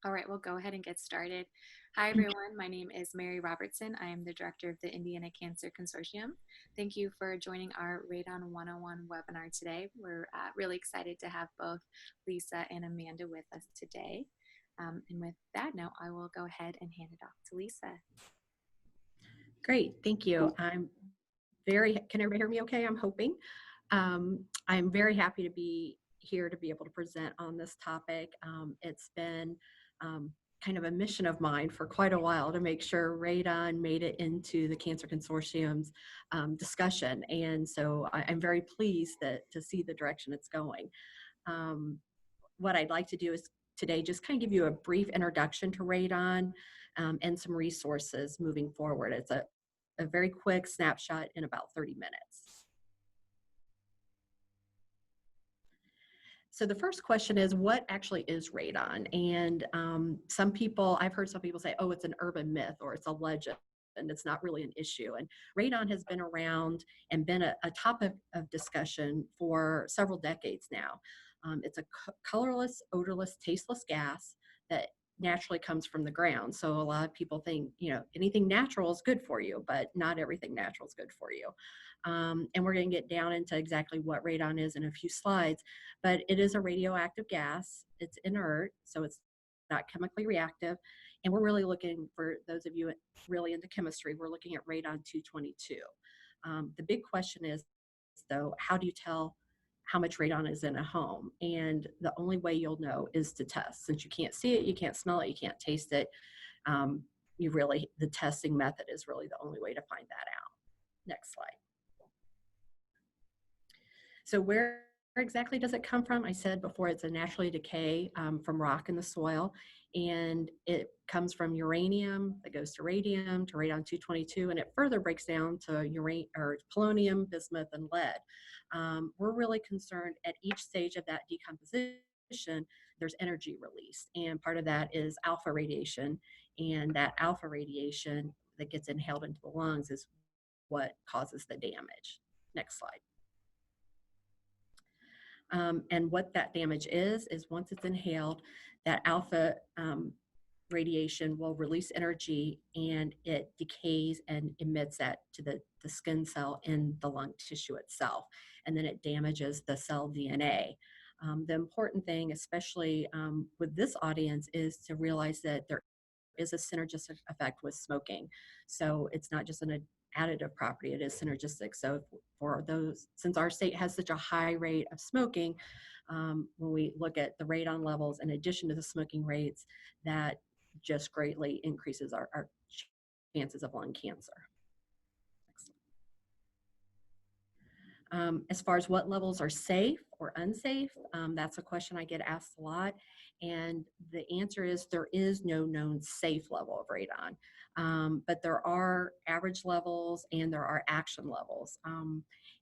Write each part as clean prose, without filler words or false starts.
All right, we'll go ahead and get started. Hi, everyone. My name is Mary Robertson. I am the director of the Indiana Cancer Consortium. Thank you for joining our Radon 101 webinar today. We're really excited to have both Lisa and Amanda with us today. And with that, now I will go ahead and hand it off to Lisa. Great, thank you. Can everybody hear me okay? I'm hoping. I'm very happy to be here to be able to present on this topic. It's been kind of a mission of mine for quite a while to make sure radon made it into the Cancer Consortium's discussion. And so I'm very pleased to see the direction it's going. What I'd like to do is today just kind of give you a brief introduction to radon and some resources moving forward. It's a very quick snapshot in about 30 minutes. So the first question is, what actually is radon? And I've heard some people say, oh, it's an urban myth or it's a legend and it's not really an issue. And radon has been around and been a topic of discussion for several decades now. It's a colorless, odorless, tasteless gas that naturally comes from the ground. So a lot of people think, anything natural is good for you, but not everything natural is good for you. And we're going to get down into exactly what radon is in a few slides, but it is a radioactive gas. It's inert, so it's not chemically reactive. And we're really looking, for those of you really into chemistry, we're looking at radon 222. The big question is, though, how do you tell how much radon is in a home? And the only way you'll know is to test. Since you can't see it, you can't smell it, you can't taste it, the testing method is really the only way to find that out. Next slide. So where exactly does it come from? I said before, it's a naturally decay from rock in the soil, and it comes from uranium that goes to radium, to radon 222, and it further breaks down to polonium, bismuth, and lead. We're really concerned at each stage of that decomposition, there's energy released, and part of that is alpha radiation, and that alpha radiation that gets inhaled into the lungs is what causes the damage. Next slide. And what that damage is once it's inhaled, that alpha radiation will release energy and it decays and emits that to the skin cell in the lung tissue itself. And then it damages the cell DNA. The important thing, especially with this audience, is to realize that there is a synergistic effect with smoking. So it's not just an additive property, it is synergistic. So for those, since our state has such a high rate of smoking, when we look at the radon levels in addition to the smoking rates, that just greatly increases our chances of lung cancer. As far as what levels are safe or unsafe, that's a question I get asked a lot. And the answer is there is no known safe level of radon, but there are average levels and there are action levels.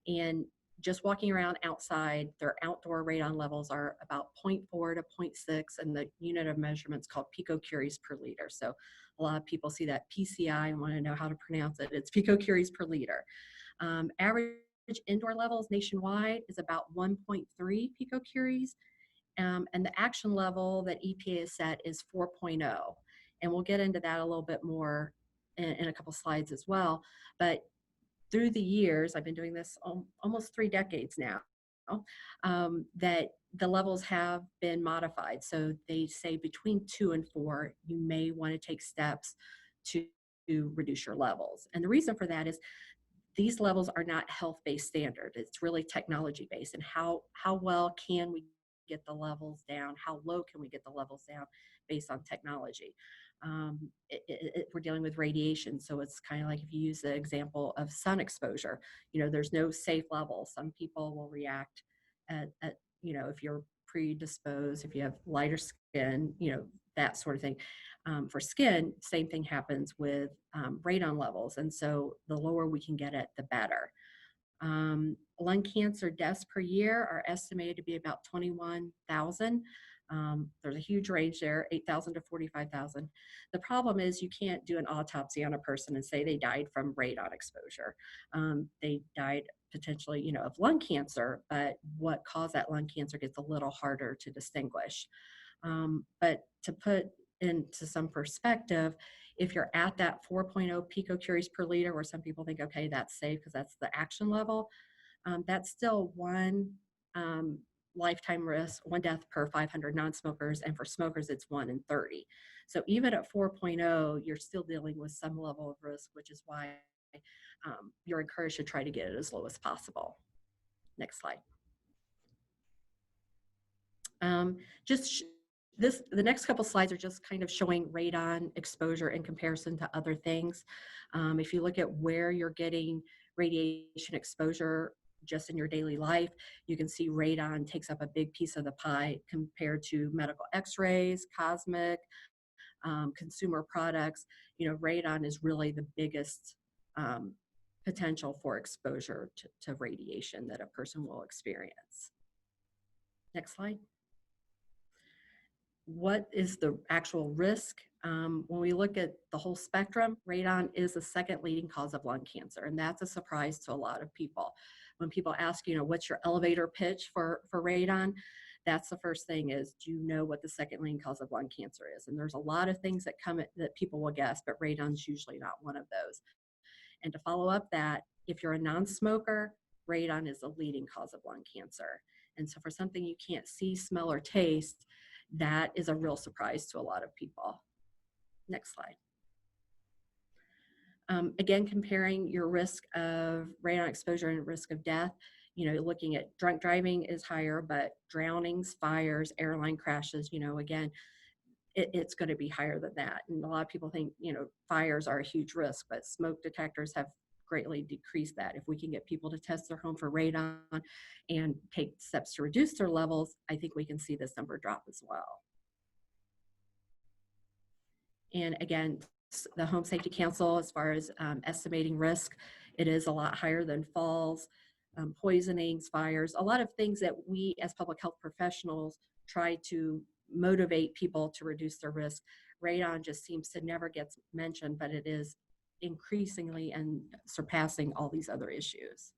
And just walking around outside, their outdoor radon levels are about 0.4 to 0.6, and the unit of measurement is called picocuries per liter. So a lot of people see that PCI and want to know how to pronounce it. It's picocuries per liter. Average indoor levels nationwide is about 1.3 picocuries, and the action level that EPA has set is 4.0. And we'll get into that a little bit more in a couple slides as well. But through the years, I've been doing this almost 3 decades now, that the levels have been modified. So they say between 2 and 4, you may want to take steps to reduce your levels. And the reason for that is these levels are not health-based standard. It's really technology-based, and how well can we get the levels down? How low can we get the levels down based on technology? We're dealing with radiation, so it's kind of like if you use the example of sun exposure, there's no safe level. Some people will react at if you're predisposed, if you have lighter skin, that sort of thing. For skin, same thing happens with radon levels, and so the lower we can get it, the better. Lung cancer deaths per year are estimated to be about 21,000. There's a huge range there, 8,000 to 45,000. The problem is you can't do an autopsy on a person and say they died from radon exposure. They died potentially, of lung cancer, but what caused that lung cancer gets a little harder to distinguish. But to put into some perspective, if you're at that 4.0 picocuries per liter, where some people think, okay, that's safe because that's the action level, that's still one lifetime risk, one death per 500 non-smokers, and for smokers, it's 1 in 30. So even at 4.0, you're still dealing with some level of risk, which is why you're encouraged to try to get it as low as possible. Next slide. The next couple slides are just kind of showing radon exposure in comparison to other things. If you look at where you're getting radiation exposure just in your daily life, you can see radon takes up a big piece of the pie compared to medical x-rays, cosmic, consumer products. Radon is really the biggest potential for exposure to radiation that a person will experience. Next slide. What is the actual risk? When we look at the whole spectrum, radon is the second leading cause of lung cancer, and that's a surprise to a lot of people. When people ask, what's your elevator pitch for radon, that's the first thing is, do you know what the second leading cause of lung cancer is? And there's a lot of things that people will guess, but radon's usually not one of those. And to follow up that, if you're a non-smoker, radon is the leading cause of lung cancer. And so for something you can't see, smell, or taste, that is a real surprise to a lot of people. Next slide. Again, comparing your risk of radon exposure and risk of death, looking at drunk driving is higher, but drownings, fires, airline crashes, again, it's going to be higher than that. And a lot of people think, fires are a huge risk, but smoke detectors have greatly decreased that. If we can get people to test their home for radon and take steps to reduce their levels, I think we can see this number drop as well. And again, the Home Safety Council, as far as estimating risk, it is a lot higher than falls, poisonings, fires, a lot of things that we as public health professionals try to motivate people to reduce their risk. Radon just seems to never get mentioned, but it is increasingly and surpassing all these other issues.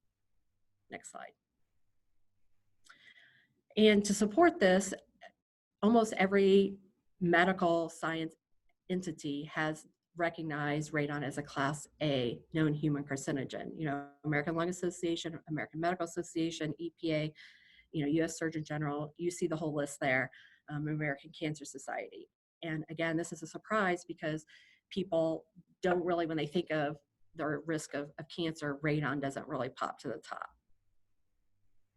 Next slide. And to support this, almost every medical science entity has recognized radon as a Class A known human carcinogen. American Lung Association, American Medical Association, EPA, U.S. Surgeon General, you see the whole list there, American Cancer Society. And again, this is a surprise because people don't really, when they think of the risk of cancer, radon doesn't really pop to the top.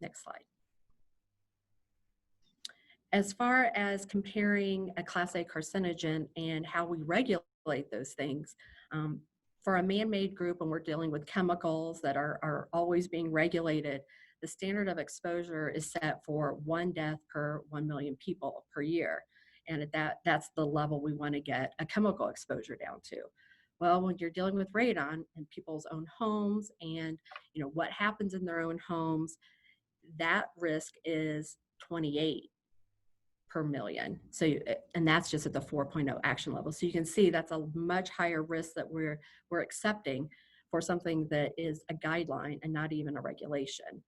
Next slide. As far as comparing a Class A carcinogen and how we regulate those things, for a man-made group, when we're dealing with chemicals that are always being regulated, the standard of exposure is set for 1 death per 1 million people per year. And at that's the level we want to get a chemical exposure down to. Well, when you're dealing with radon in people's own homes and what happens in their own homes, that risk is 28 per million. So, and that's just at the 4.0 action level. So you can see that's a much higher risk that we're accepting for something that is a guideline and not even a regulation.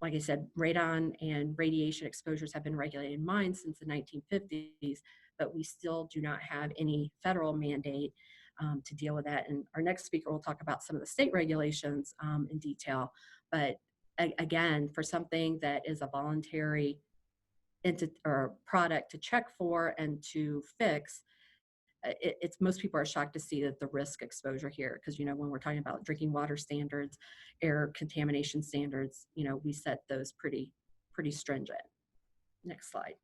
Like I said, radon and radiation exposures have been regulated in mines since the 1950s, but we still do not have any federal mandate to deal with that. And our next speaker will talk about some of the state regulations in detail. But again, for something that is a voluntary or product to check for and to fix, it's most people are shocked to see that the risk exposure here, because when we're talking about drinking water standards, air contamination standards, we set those pretty stringent. Next slide.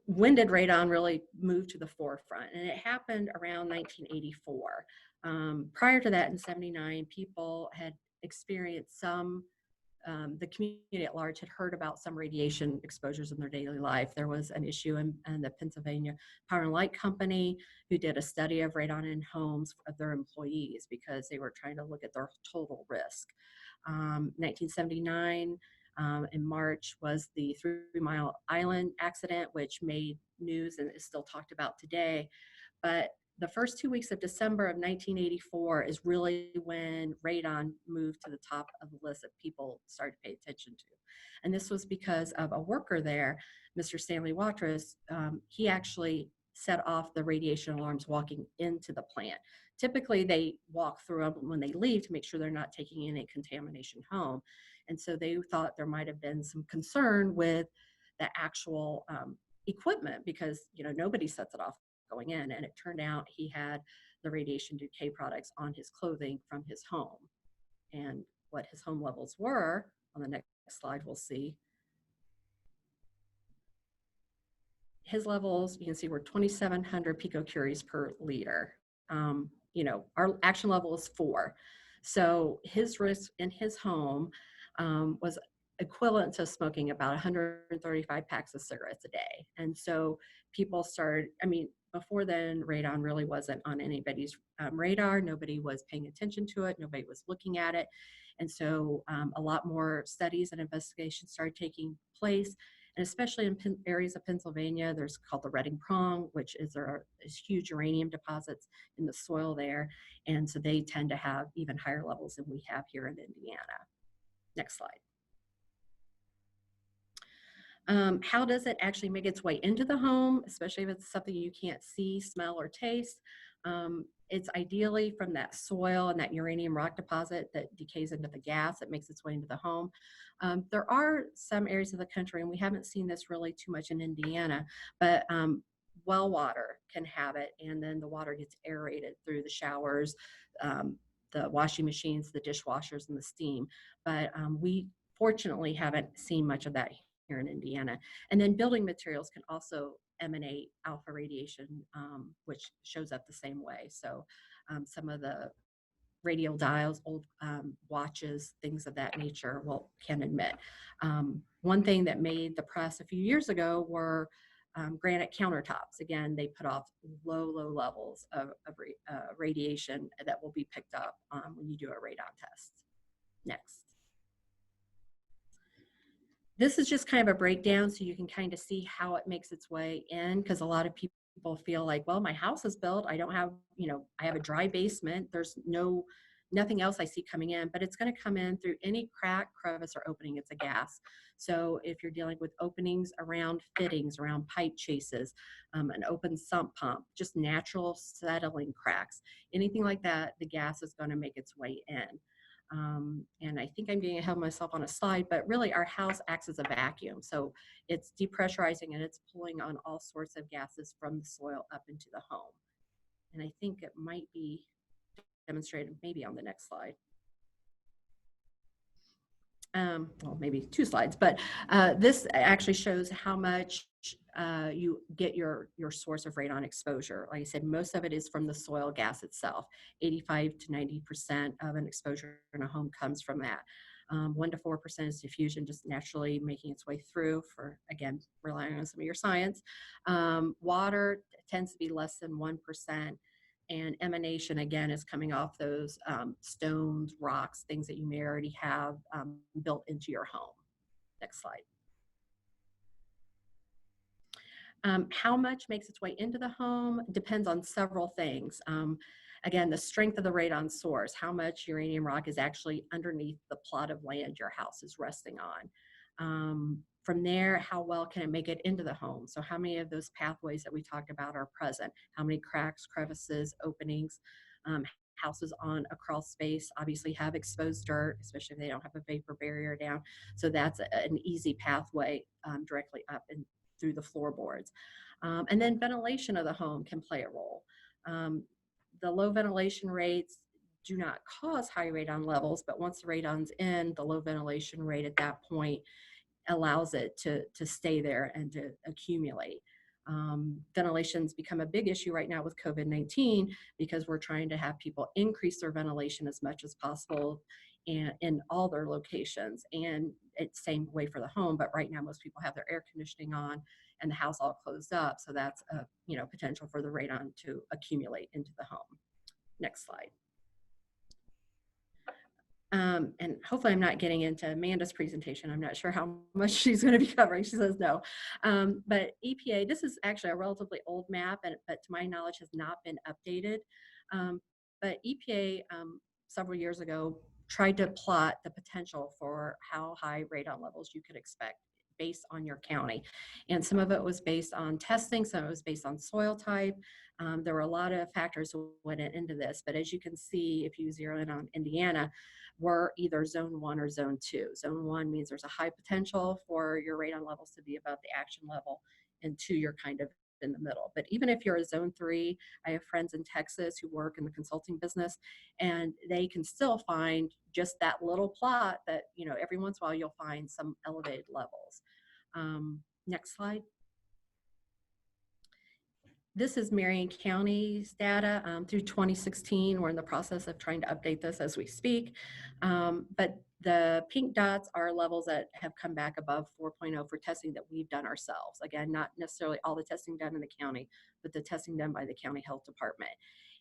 When did radon really move to the forefront? And it happened around 1984. Prior to that, in '79, people had experienced some the community at large had heard about some radiation exposures in their daily life. There was an issue in the Pennsylvania Power and Light Company who did a study of radon in homes of their employees because they were trying to look at their total risk. 1979 in March was the 3 Mile Island accident, which made news and is still talked about today. But the first 2 weeks of December of 1984 is really when radon moved to the top of the list that people started to pay attention to. And this was because of a worker there, Mr. Stanley Watrous. He actually set off the radiation alarms walking into the plant. Typically, they walk through them when they leave to make sure they're not taking any contamination home. And so they thought there might have been some concern with the actual equipment because, nobody sets it off going in. And it turned out he had the radiation decay products on his clothing from his home. And what his home levels were, on the next slide, we'll see. His levels, you can see, were 2,700 picocuries per liter. Our action level is 4. So his risk in his home was equivalent to smoking about 135 packs of cigarettes a day. And so people started, before then, radon really wasn't on anybody's radar. Nobody was paying attention to it. Nobody was looking at it. And so a lot more studies and investigations started taking place. And especially in areas of Pennsylvania, there's called the Redding Prong, which is huge uranium deposits in the soil there. And so they tend to have even higher levels than we have here in Indiana. Next slide. How does it actually make its way into the home, especially if it's something you can't see, smell, or taste? It's ideally from that soil and that uranium rock deposit that decays into the gas that makes its way into the home. There are some areas of the country, and we haven't seen this really too much in Indiana, but well water can have it, and then the water gets aerated through the showers, the washing machines, the dishwashers, and the steam. But we fortunately haven't seen much of that here in Indiana. And then building materials can also emanate alpha radiation, which shows up the same way. So some of the radial dials, old watches, things of that nature can emit. One thing that made the press a few years ago were granite countertops. Again, they put off low levels of radiation that will be picked up when you do a radon test. Next. This is just kind of a breakdown so you can kind of see how it makes its way in, because a lot of people feel like, well, my house is built. I don't have, I have a dry basement. There's nothing else I see coming in, but it's going to come in through any crack, crevice, or opening. It's a gas. So if you're dealing with openings around fittings, around pipe chases, an open sump pump, just natural settling cracks, anything like that, the gas is going to make its way in. And I think I'm getting ahead of myself on a slide, but really our house acts as a vacuum. So it's depressurizing and it's pulling on all sorts of gases from the soil up into the home. And I think it might be demonstrated maybe on the next slide. Well, maybe 2 slides, but this actually shows how much you get your source of radon exposure. Like I said, most of it is from the soil gas itself. 85 to 90% of an exposure in a home comes from that. 1 to 4% is diffusion, just naturally making its way through, for, again, relying on some of your science. Water tends to be less than 1%. And emanation, again, is coming off those stones, rocks, things that you may already have built into your home. Next slide. How much makes its way into the home depends on several things. Again, the strength of the radon source, how much uranium rock is actually underneath the plot of land your house is resting on. From there, how well can it make it into the home? So how many of those pathways that we talked about are present? How many cracks, crevices, openings? Houses on a crawl space obviously have exposed dirt, especially if they don't have a vapor barrier down. So that's an easy pathway directly up and through the floorboards. And then ventilation of the home can play a role. The low ventilation rates do not cause high radon levels, but once the radon's in, the low ventilation rate at that point allows it to stay there and to accumulate. Ventilation's become a big issue right now with COVID-19 because we're trying to have people increase their ventilation as much as possible and in all their locations. And it's same way for the home, but right now most people have their air conditioning on and the house all closed up. So that's a potential for the radon to accumulate into the home. Next slide. And hopefully I'm not getting into Amanda's presentation. I'm not sure how much she's going to be covering. She says no. But EPA, this is actually a relatively old map, but to my knowledge has not been updated. But EPA several years ago tried to plot the potential for how high radon levels you could expect based on your county. And some of it was based on testing, some of it was based on soil type. There were a lot of factors that went into this, but as you can see, if you zero in on Indiana, we're either zone 1 or zone 2. Zone 1 means there's a high potential for your radon levels to be above the action level, and 2, you're kind of in the middle. But even if you're a zone 3, I have friends in Texas who work in the consulting business, and they can still find just that little plot that, every once in a while you'll find some elevated levels. Next slide. This is Marion County's data through 2016. We're in the process of trying to update this as we speak. But the pink dots are levels that have come back above 4.0 for testing that we've done ourselves. Again, not necessarily all the testing done in the county, but the testing done by the county health department.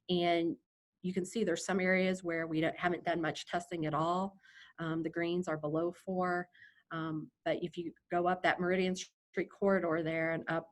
And you can see there's some areas where we haven't done much testing at all. The greens are below 4. But if you go up that Meridian Street corridor there and up,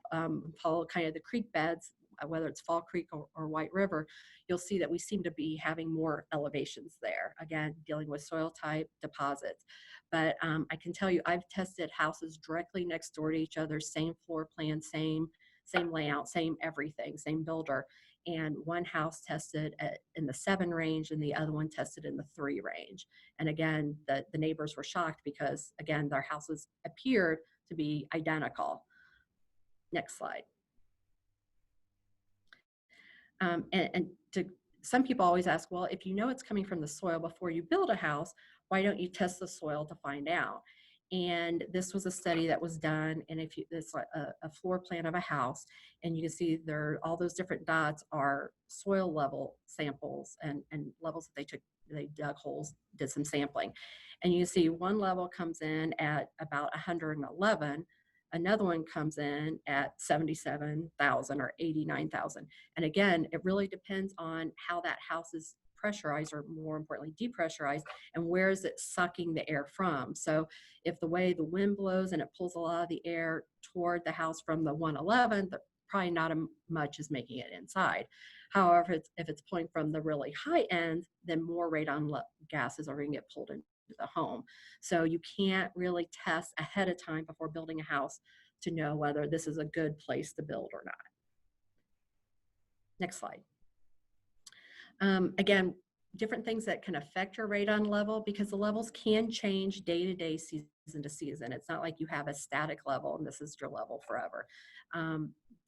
follow kind of the creek beds, whether it's Fall Creek or White River, you'll see that we seem to be having more elevations there. Again, dealing with soil type deposits. But I can tell you, I've tested houses directly next door to each other, same floor plan, same layout, same everything, same builder. And one house tested in the 7 range and the other one tested in the 3 range. And again, the neighbors were shocked because, again, their houses appeared to be identical. Next slide. And some people always ask, well, if you know it's coming from the soil before you build a house, why don't you test the soil to find out? And this was a study that was done, and if you, it's like a floor plan of a house, and you can see there, all those different dots are soil level samples and levels that they dug holes, did some sampling. And you see one level comes in at about 111, another one comes in at 77,000 or 89,000. And again, it really depends on how that house is pressurized, or more importantly, depressurized, and where is it sucking the air from. So if the way the wind blows and it pulls a lot of the air toward the house from the 111, probably not much is making it inside. However, if it's pulling from the really high end, then more radon gases are going to get pulled into the home. So you can't really test ahead of time before building a house to know whether this is a good place to build or not. Next slide. Again, different things that can affect your radon level, because the levels can change day to day, season to season. It's not like you have a static level and this is your level forever.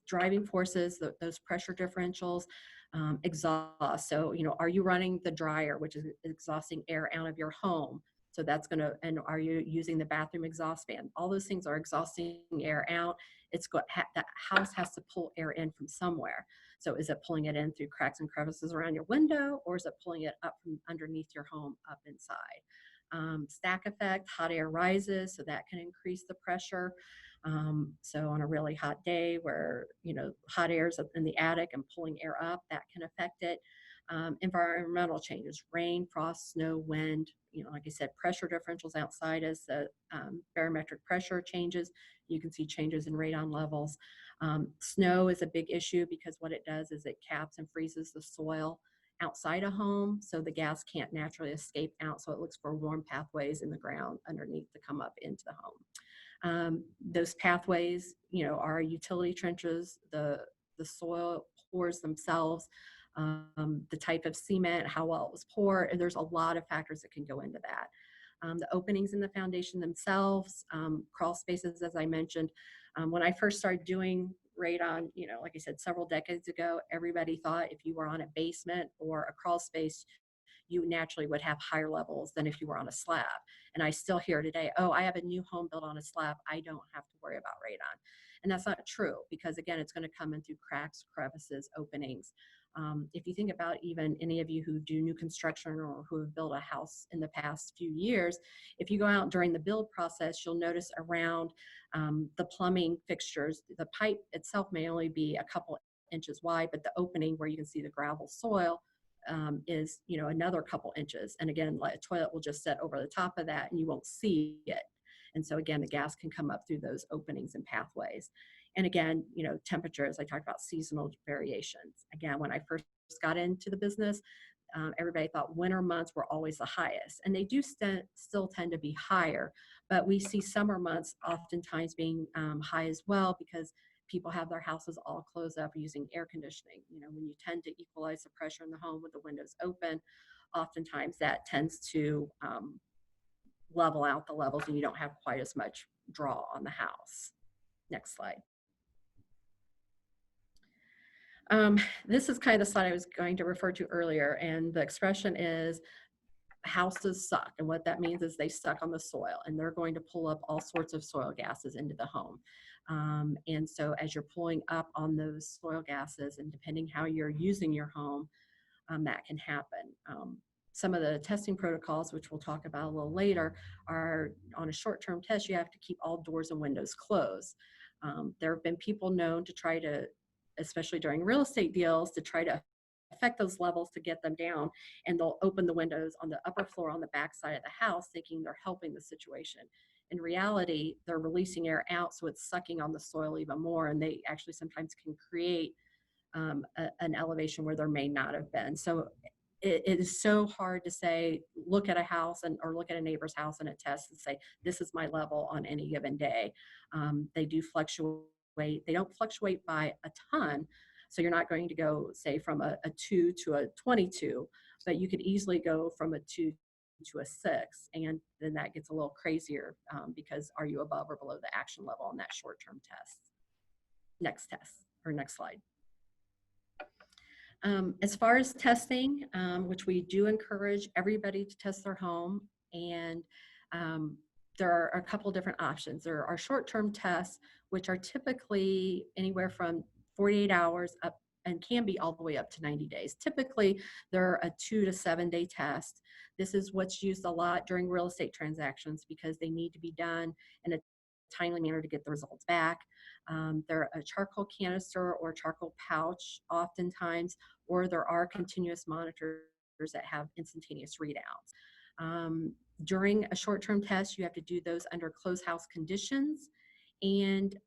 Driving forces, those pressure differentials, exhaust. So, are you running the dryer, which is exhausting air out of your home? So that's going to, and are you using the bathroom exhaust fan? All those things are exhausting air out. That house has to pull air in from somewhere. So is it pulling it in through cracks and crevices around your window, or is it pulling it up from underneath your home up inside? Stack effect, hot air rises, so that can increase the pressure. So on a really hot day where, hot air is in the attic and pulling air up, that can affect it. Environmental changes, rain, frost, snow, wind, like I said, pressure differentials outside as the barometric pressure changes. You can see changes in radon levels. Snow is a big issue because what it does is it caps and freezes the soil outside a home, so the gas can't naturally escape out, so it looks for warm pathways in the ground underneath to come up into the home. Those pathways, are utility trenches, the soil pores themselves, the type of cement, how well it was poured, and there's a lot of factors that can go into that. The openings in the foundation themselves, crawl spaces, as I mentioned. When I first started doing radon, like I said, several decades ago, everybody thought if you were on a basement or a crawl space, you naturally would have higher levels than if you were on a slab. And I still hear today, oh, I have a new home built on a slab, I don't have to worry about radon. And that's not true, because again, it's going to come in through cracks, crevices, openings. If you think about even any of you who do new construction or who have built a house in the past few years, if you go out during the build process, you'll notice around the plumbing fixtures, the pipe itself may only be a couple inches wide, but the opening where you can see the gravel soil is, another couple inches. And again, like a toilet will just set over the top of that and you won't see it. And so again, the gas can come up through those openings and pathways. And again, temperatures, I talked about seasonal variations. Again, when I first got into the business, everybody thought winter months were always the highest, and they do still tend to be higher, but we see summer months oftentimes being high as well, because people have their houses all closed up using air conditioning. When you tend to equalize the pressure in the home with the windows open, oftentimes that tends to level out the levels and you don't have quite as much draw on the house. Next slide. This is kind of the slide I was going to refer to earlier, and the expression is houses suck. And what that means is they suck on the soil, and they're going to pull up all sorts of soil gases into the home. And so as you're pulling up on those soil gases, and depending how you're using your home, that can happen. Some of the testing protocols, which we'll talk about a little later, are on a short-term test, you have to keep all doors and windows closed. There have been people known to try to, especially during real estate deals, to try to affect those levels to get them down, and they'll open the windows on the upper floor on the back side of the house thinking they're helping the situation. In reality, they're releasing air out, so it's sucking on the soil even more, and they actually sometimes can create an elevation where there may not have been. So it is so hard to say, look at a house or look at a neighbor's house and a test and say, this is my level on any given day. They do fluctuate. They don't fluctuate by a ton. So you're not going to go, say, from a 2 to a 22, but you could easily go from a 2 to a 6. And then that gets a little crazier because are you above or below the action level on that short-term test? Next slide. As far as testing, which we do encourage everybody to test their home, and there are a couple different options. There are short-term tests, which are typically anywhere from 48 hours up and can be all the way up to 90 days. Typically, they're a 2 to 7 day test. This is what's used a lot during real estate transactions because they need to be done in a timely manner to get the results back. They're a charcoal canister or charcoal pouch oftentimes, or there are continuous monitors that have instantaneous readouts. During a short-term test, you have to do those under closed house conditions, and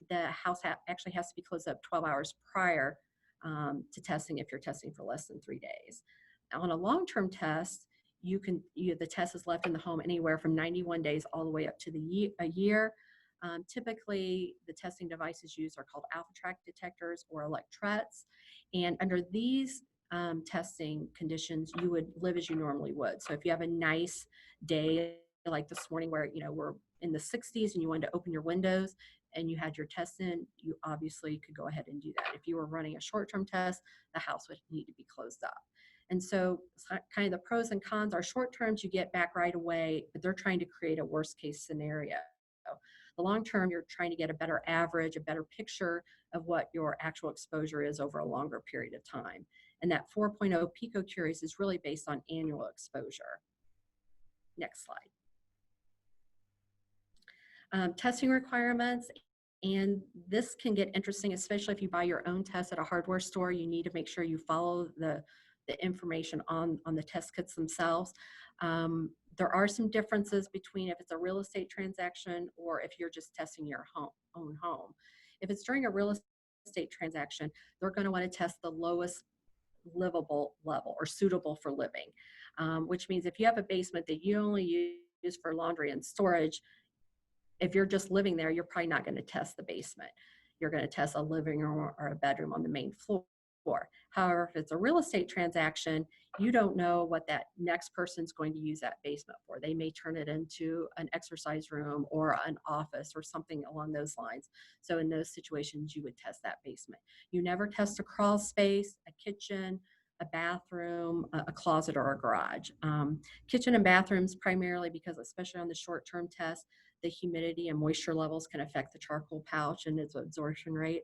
the house actually has to be closed up 12 hours prior to testing if you're testing for less than 3 days. On a long-term test, the test is left in the home anywhere from 91 days all the way up to a year. Typically, the testing devices used are called alpha track detectors or electrets. And under these testing conditions, you would live as you normally would. So if you have a nice day like this morning where we're in the 60s and you wanted to open your windows and you had your test in, you obviously could go ahead and do that. If you were running a short-term test, the house would need to be closed up. And so kind of the pros and cons are short terms you get back right away, but they're trying to create a worst case scenario. The long term, you're trying to get a better average, a better picture of what your actual exposure is over a longer period of time. And that 4.0 picocuries is really based on annual exposure. Next slide. Testing requirements. And this can get interesting, especially if you buy your own test at a hardware store. You need to make sure you follow the information on the test kits themselves. There are some differences between if it's a real estate transaction or if you're just testing your own home. If it's during a real estate transaction, they're going to want to test the lowest livable level or suitable for living, which means if you have a basement that you only use for laundry and storage, if you're just living there, you're probably not going to test the basement. You're going to test a living room or a bedroom on the main floor. However, if it's a real estate transaction, you don't know what that next person's going to use that basement for. They may turn it into an exercise room or an office or something along those lines. So in those situations, you would test that basement. You never test a crawl space, a kitchen, a bathroom, a closet, or a garage. Kitchen and bathrooms primarily because, especially on the short-term test, the humidity and moisture levels can affect the charcoal pouch and its absorption rate.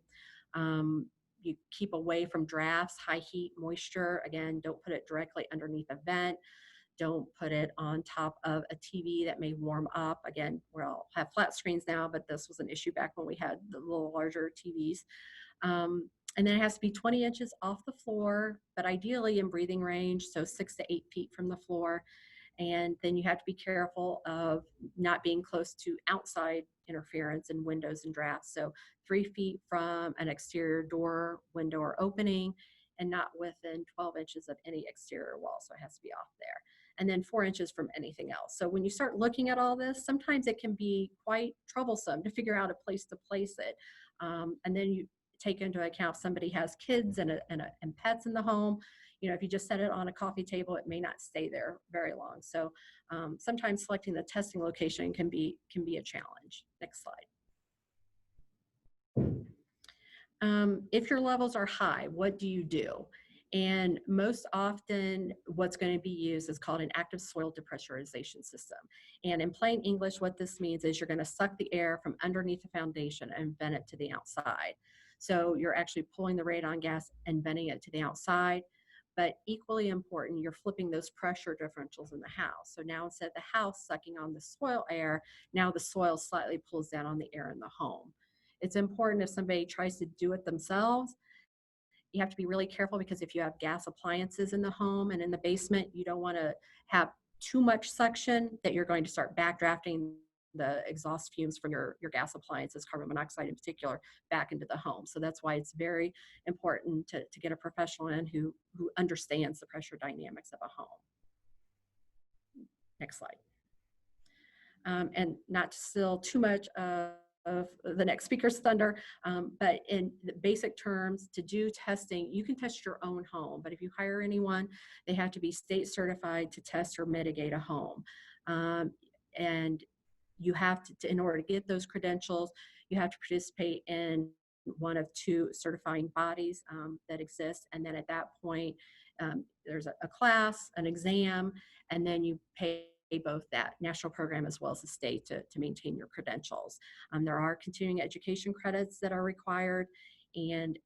You keep away from drafts, high heat, moisture. Again, don't put it directly underneath a vent. Don't put it on top of a TV that may warm up. Again, we all have flat screens now, but this was an issue back when we had the little larger TVs. And then it has to be 20 inches off the floor, but ideally in breathing range, so 6 to 8 feet from the floor. And then you have to be careful of not being close to outside interference and windows and drafts. So 3 feet from an exterior door, window, or opening, and not within 12 inches of any exterior wall. So it has to be off there. And then 4 inches from anything else. So when you start looking at all this, sometimes it can be quite troublesome to figure out a place to place it. And then you take into account if somebody has kids and pets in the home. You know, if you just set it on a coffee table, it may not stay there very long. So sometimes selecting the testing location can be a challenge. Next slide. If your levels are high, what do you do? And most often what's going to be used is called an active soil depressurization system. And in plain English, what this means is you're going to suck the air from underneath the foundation and vent it to the outside. So you're actually pulling the radon gas and venting it to the outside. But equally important, you're flipping those pressure differentials in the house. So now instead of the house sucking on the soil air, now the soil slightly pulls down on the air in the home. It's important if somebody tries to do it themselves, you have to be really careful because if you have gas appliances in the home and in the basement, you don't want to have too much suction that you're going to start backdrafting the exhaust fumes from your gas appliances, carbon monoxide in particular, back into the home. So that's why it's very important to get a professional in who understands the pressure dynamics of a home. Next slide. And not to steal too much of the next speaker's thunder, but in the basic terms, to do testing, you can test your own home, but if you hire anyone, they have to be state certified to test or mitigate a home. And you have to, in order to get those credentials, you have to participate in one of two certifying bodies that exist. And then at that point, there's a class, an exam, and then you pay both that national program as well as the state to maintain your credentials. There are continuing education credits that are required, and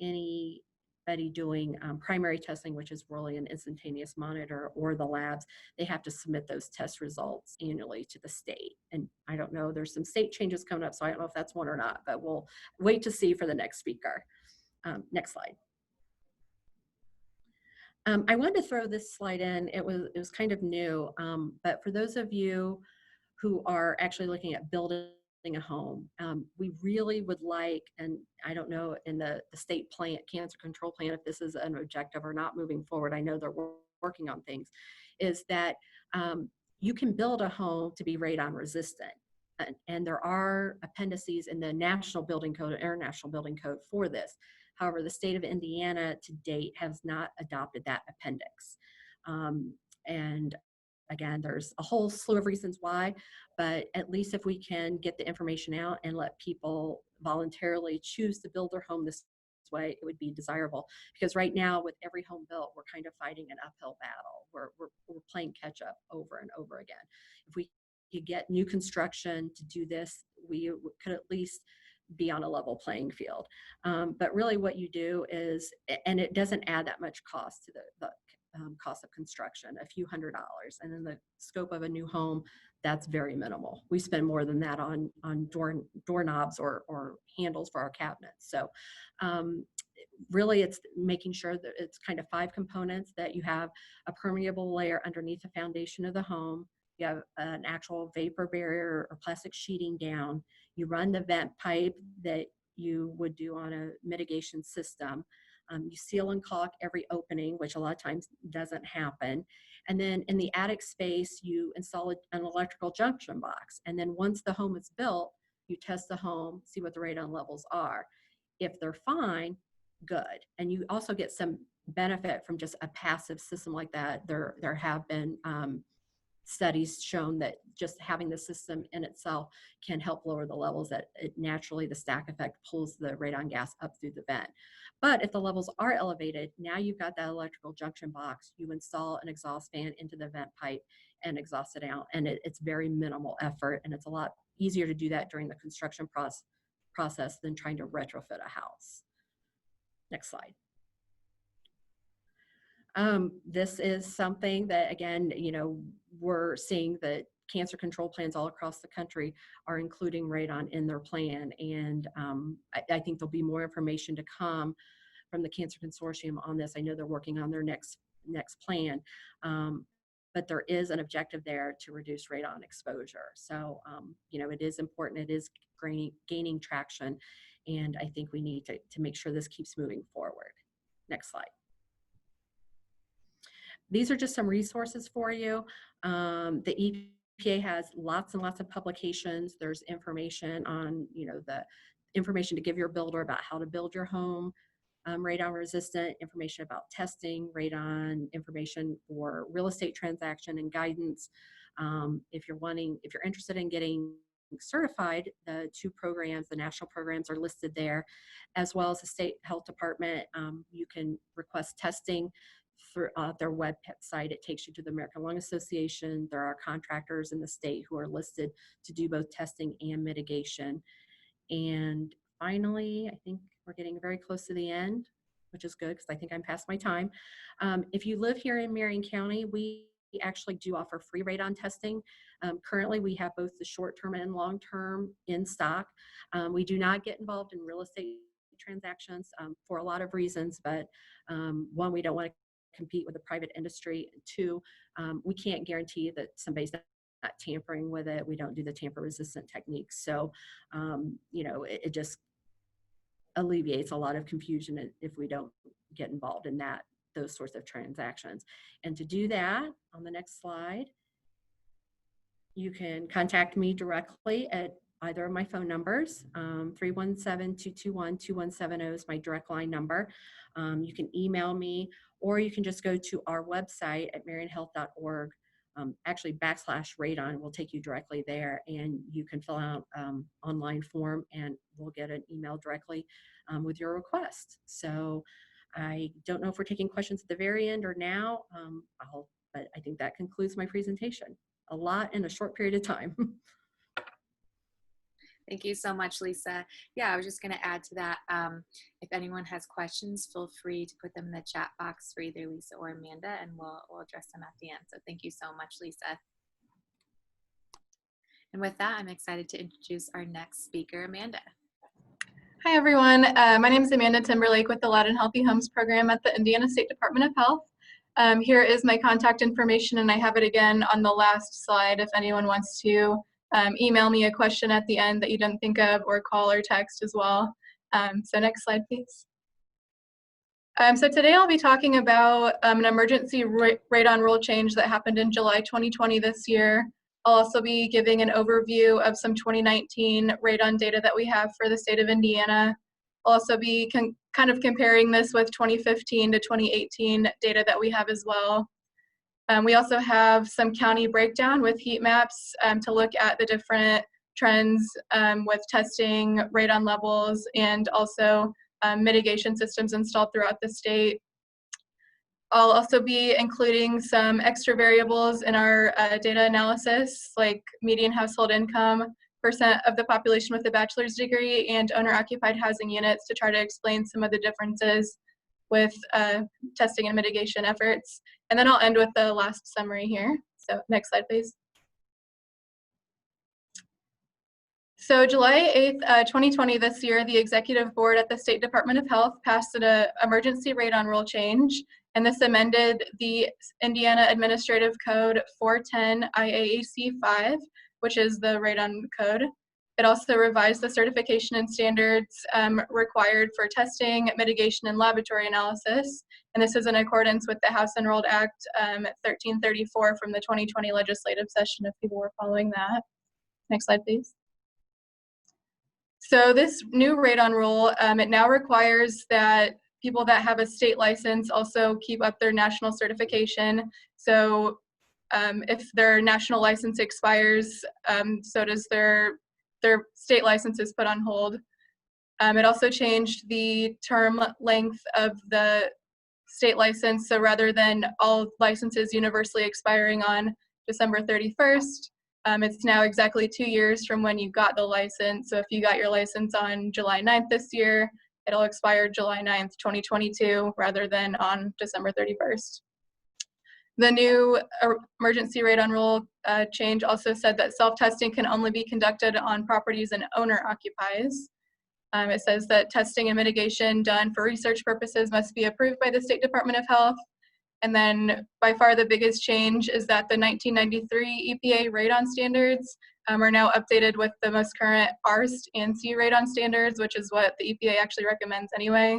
anybody doing primary testing, which is really an instantaneous monitor, or the labs, they have to submit those test results annually to the state. And I don't know, there's some state changes coming up, so I don't know if that's one or not, but we'll wait to see for the next speaker. Next slide. I wanted to throw this slide in. It was kind of new, but for those of you who are actually looking at building a home, we really would like, and I don't know in the state plan, cancer control plan, if this is an objective or not moving forward, I know they're working on things, is that you can build a home to be radon resistant. And there are appendices in the National Building Code or International Building Code for this. However, the state of Indiana to date has not adopted that appendix. And again, there's a whole slew of reasons why, but at least if we can get the information out and let people voluntarily choose to build their home this way, it would be desirable. Because right now, with every home built, we're kind of fighting an uphill battle. We're playing catch up over and over again. If we could get new construction to do this, we could at least be on a level playing field. But really what you do is, and it doesn't add that much cost to the cost of construction, a few $100s. And in the scope of a new home, that's very minimal. We spend more than that on doorknobs or handles for our cabinets. So really it's making sure that it's kind of 5 components, that you have a permeable layer underneath the foundation of the home. You have an actual vapor barrier or plastic sheeting down. You run the vent pipe that you would do on a mitigation system. You seal and caulk every opening, which a lot of times doesn't happen. And then in the attic space, you install an electrical junction box. And then once the home is built, you test the home, see what the radon levels are. If they're fine, good. And you also get some benefit from just a passive system like that. There have been studies shown that just having the system in itself can help lower the levels, that it naturally, the stack effect pulls the radon gas up through the vent. But if the levels are elevated, now you've got that electrical junction box, you install an exhaust fan into the vent pipe and exhaust it out. And it's very minimal effort, and it's a lot easier to do that during the construction process than trying to retrofit a house. Next slide. This is something that, again, we're seeing that cancer control plans all across the country are including radon in their plan. And I think there'll be more information to come from the Cancer Consortium on this. I know they're working on their next plan. But there is an objective there to reduce radon exposure. So, it is important. It is gaining traction. And I think we need to make sure this keeps moving forward. Next slide. These are just some resources for you. The EPA has lots and lots of publications. There's information on, the information to give your builder about how to build your home radon resistant, information about testing, radon information for real estate transaction and guidance. If you're interested in getting certified, the 2 programs, the national programs are listed there, as well as the state health department. You can request testing through their website. It takes you to the American Lung Association. There are contractors in the state who are listed to do both testing and mitigation. And finally, I think we're getting very close to the end, which is good because I think I'm past my time. If you live here in Marion County, we actually do offer free radon testing. Currently, we have both the short-term and long-term in stock. We do not get involved in real estate transactions for a lot of reasons, but one, we don't want to compete with the private industry. 2, we can't guarantee that somebody's not tampering with it. We don't do the tamper resistant techniques. So, it just alleviates a lot of confusion if we don't get involved in those sorts of transactions. And to do that, on the next slide, you can contact me directly at either of my phone numbers. 317-221-2170 is my direct line number. You can email me, or you can just go to our website at marionhealth.org. Actually /radon will take you directly there, and you can fill out online form and we'll get an email directly with your request. So I don't know if we're taking questions at the very end or now, but I think that concludes my presentation. A lot in a short period of time. Thank you so much, Lisa. Yeah, I was just going to add to that. If anyone has questions, feel free to put them in the chat box for either Lisa or Amanda, and we'll address them at the end. So thank you so much, Lisa. And with that, I'm excited to introduce our next speaker, Amanda. Hi, everyone. My name is Amanda Timberlake with the Loud and Healthy Homes program at the Indiana State Department of Health. Here is my contact information, and I have it again on the last slide if anyone wants to email me a question at the end that you didn't think of, or call or text as well. So next slide, please. So today I'll be talking about an emergency radon rule change that happened in July 2020 this year. I'll also be giving an overview of some 2019 radon data that we have for the state of Indiana. I'll also be kind of comparing this with 2015 to 2018 data that we have as well. We also have some county breakdown with heat maps to look at the different trends with testing, radon levels, and also mitigation systems installed throughout the state. I'll also be including some extra variables in our data analysis, like median household income, % of the population with a bachelor's degree, and owner-occupied housing units, to try to explain some of the differences with testing and mitigation efforts. And then I'll end with the last summary here. So next slide, please. So July 8th, 2020, this year, the executive board at the State Department of Health passed an emergency radon rule change, and this amended the Indiana Administrative Code 410 IAAC 5, which is the radon code. It also revised the certification and standards required for testing, mitigation, and laboratory analysis. And this is in accordance with the House Enrolled Act 1334 from the 2020 legislative session, if people were following that. Next slide, please. So this new radon rule, it now requires that people that have a state license also keep up their national certification. So if their national license expires, so does their state license is put on hold. It also changed the term length of the state license. So rather than all licenses universally expiring on December 31st, it's now exactly 2 years from when you got the license. So if you got your license on July 9th this year, it'll expire July 9th, 2022, rather than on December 31st. The new emergency radon rule change also said that self-testing can only be conducted on properties an owner occupies. It says that testing and mitigation done for research purposes must be approved by the State Department of Health. And then by far the biggest change is that the 1993 EPA radon standards are now updated with the most current RRNC radon standards, which is what the EPA actually recommends anyway.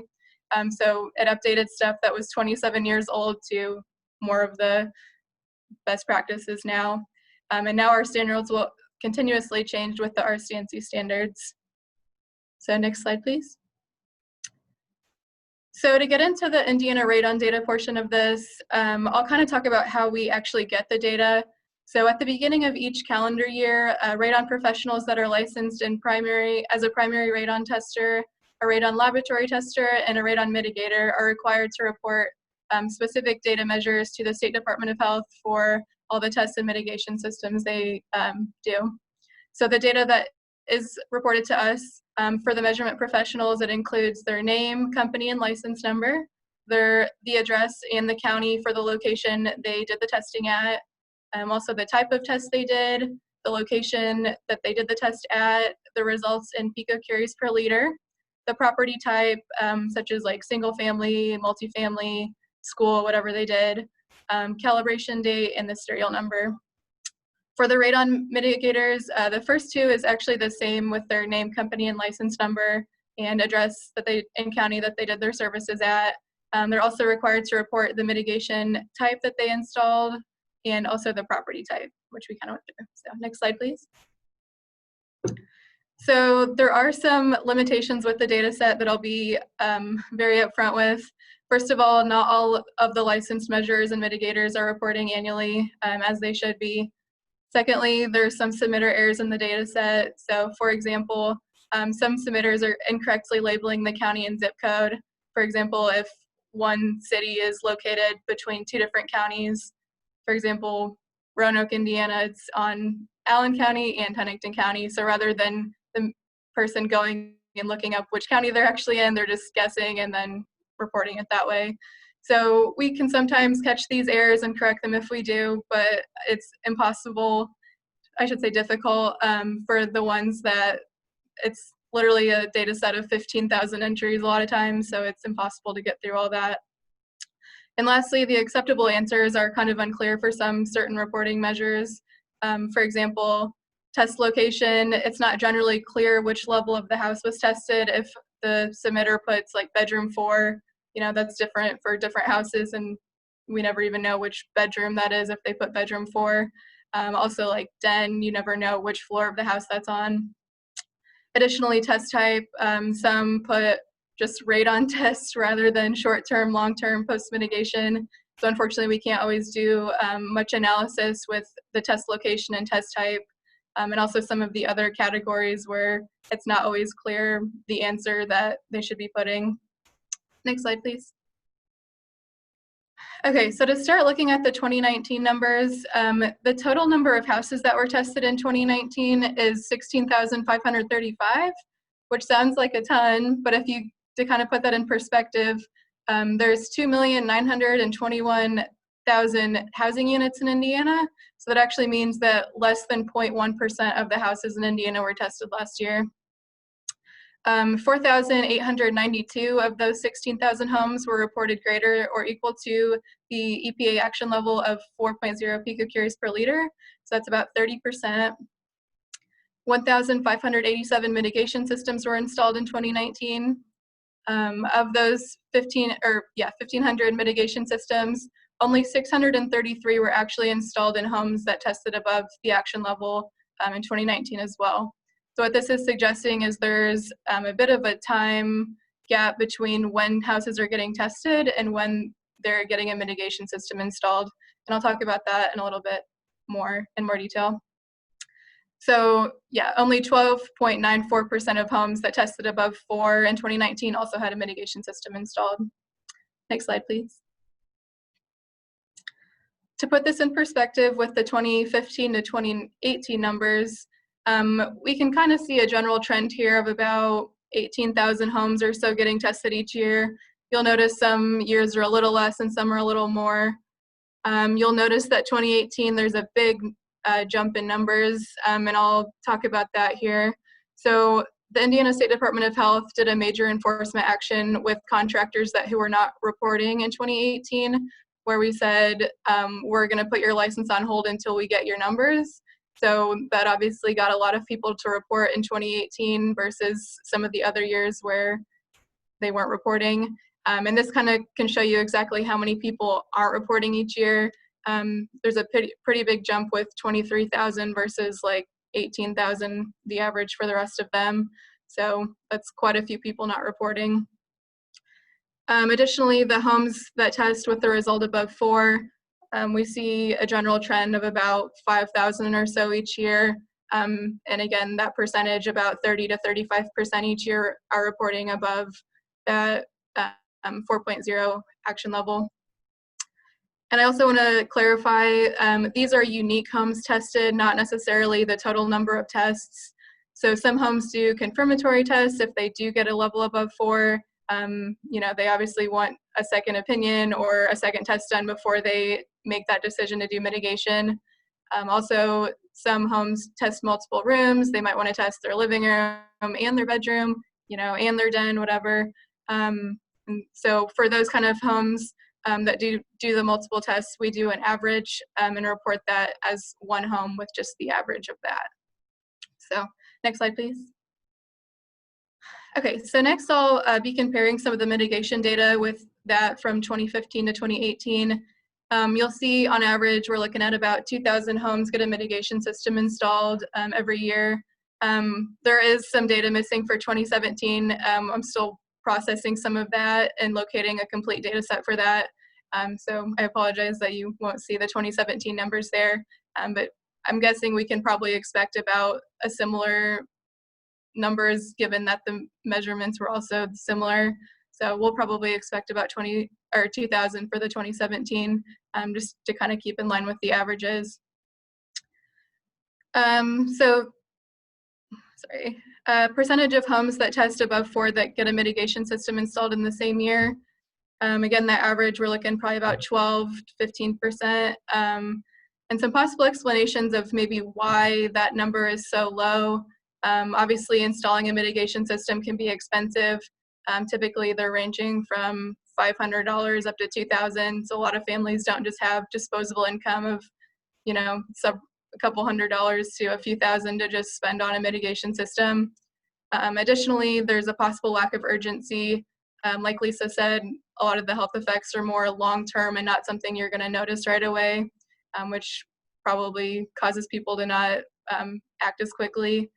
So it updated stuff that was 27 years old to more of the best practices now. And now our standards will continuously change with the RRNC standards. So next slide, please. So to get into the Indiana radon data portion of this, I'll kind of talk about how we actually get the data. So at the beginning of each calendar year, radon professionals that are licensed in as a primary radon tester, a radon laboratory tester, and a radon mitigator are required to report specific data measures to the State Department of Health for all the tests and mitigation systems they do. So the data that is reported to us for the measurement professionals, it includes their name, company, and license number, the address and the county for the location they did the testing at, also the type of test they did, the location that they did the test at, the results in picocuries per liter, the property type, such as like single family, multifamily, school, whatever they did, calibration date, and the serial number. For the radon mitigators, the first two is actually the same with their name, company, and license number and address and county that they did their services at. They're also required to report the mitigation type that they installed and also the property type, which we kind of went through. So next slide, please. So there are some limitations with the data set that I'll be very upfront with. First of all, not all of the licensed measures and mitigators are reporting annually as they should be. Secondly, there's some submitter errors in the data set. So for example, some submitters are incorrectly labeling the county and zip code. For example, if one city is located between two different counties, for example, Roanoke, Indiana, it's on Allen County and Huntington County. So rather than the person going and looking up which county they're actually in, they're just guessing and then reporting it that way. So we can sometimes catch these errors and correct them if we do, but it's impossible, I should say difficult, for the ones that it's literally a data set of 15,000 entries a lot of times, so it's impossible to get through all that. And lastly, the acceptable answers are kind of unclear for some certain reporting measures. For example, test location, it's not generally clear which level of the house was tested. If the submitter puts like bedroom 4, you know, that's different for different houses, and we never even know which bedroom that is if they put bedroom 4. Also like den, you never know which floor of the house that's on. Additionally, test type, some put just radon tests rather than short-term, long-term post-mitigation. So unfortunately, we can't always do much analysis with the test location and test type, and also some of the other categories where it's not always clear the answer that they should be putting. Next slide, please. Okay, so to start looking at the 2019 numbers, the total number of houses that were tested in 2019 is 16,535, which sounds like a ton, but if you, to kind of put that in perspective, there's 2,921,000 housing units in Indiana, so that actually means that less than 0.1% of the houses in Indiana were tested last year. 4,892 of those 16,000 homes were reported greater or equal to the EPA action level of 4.0 picocuries per liter. So that's about 30%. 1,587 mitigation systems were installed in 2019. Of those 1,500 mitigation systems, only 633 were actually installed in homes that tested above the action level in 2019 as well. So what this is suggesting is there's a bit of a time gap between when houses are getting tested and when they're getting a mitigation system installed. And I'll talk about that in a little bit more in more detail. So yeah, only 12.94% of homes that tested above 4 in 2019 also had a mitigation system installed. Next slide, please. To put this in perspective with the 2015 to 2018 numbers, we can kind of see a general trend here of about 18,000 homes or so getting tested each year. You'll notice some years are a little less and some are a little more. You'll notice that 2018, there's a big jump in numbers, and I'll talk about that here. So the Indiana State Department of Health did a major enforcement action with contractors who were not reporting in 2018, where we said, we're going to put your license on hold until we get your numbers. So that obviously got a lot of people to report in 2018 versus some of the other years where they weren't reporting. And this kind of can show you exactly how many people aren't reporting each year. There's a pretty big jump with 23,000 versus like 18,000, the average for the rest of them. So that's quite a few people not reporting. Additionally, the homes that test with the result above 4, we see a general trend of about 5,000 or so each year. And again, that percentage, about 30 to 35% each year, are reporting above that 4.0 action level. And I also want to clarify, these are unique homes tested, not necessarily the total number of tests. So some homes do confirmatory tests if they do get a level above 4. They obviously want a second opinion or a second test done before they make that decision to do mitigation. Also, some homes test multiple rooms. They might want to test their living room and their bedroom, and their den, whatever. And so for those kind of homes that do the multiple tests, we do an average and report that as one home with just the average of that. So next slide, please. Okay, so next I'll be comparing some of the mitigation data with that from 2015 to 2018. You'll see on average, we're looking at about 2,000 homes get a mitigation system installed every year. There is some data missing for 2017. I'm still processing some of that and locating a complete data set for that. So I apologize that you won't see the 2017 numbers there, but I'm guessing we can probably expect about a similar numbers given that the measurements were also similar. So we'll probably expect about 2,000 for the 2017, just to kind of keep in line with the averages. Percentage of homes that test above 4 that get a mitigation system installed in the same year. Again, that average, we're looking probably about 12 to 15%. And some possible explanations of maybe why that number is so low. Obviously, installing a mitigation system can be expensive. Typically, they're ranging from $500 up to $2,000. So a lot of families don't just have disposable income of, a couple $100s to a few thousand to just spend on a mitigation system. Additionally, there's a possible lack of urgency. Like Lisa said, a lot of the health effects are more long-term and not something you're going to notice right away, which probably causes people to not act as quickly.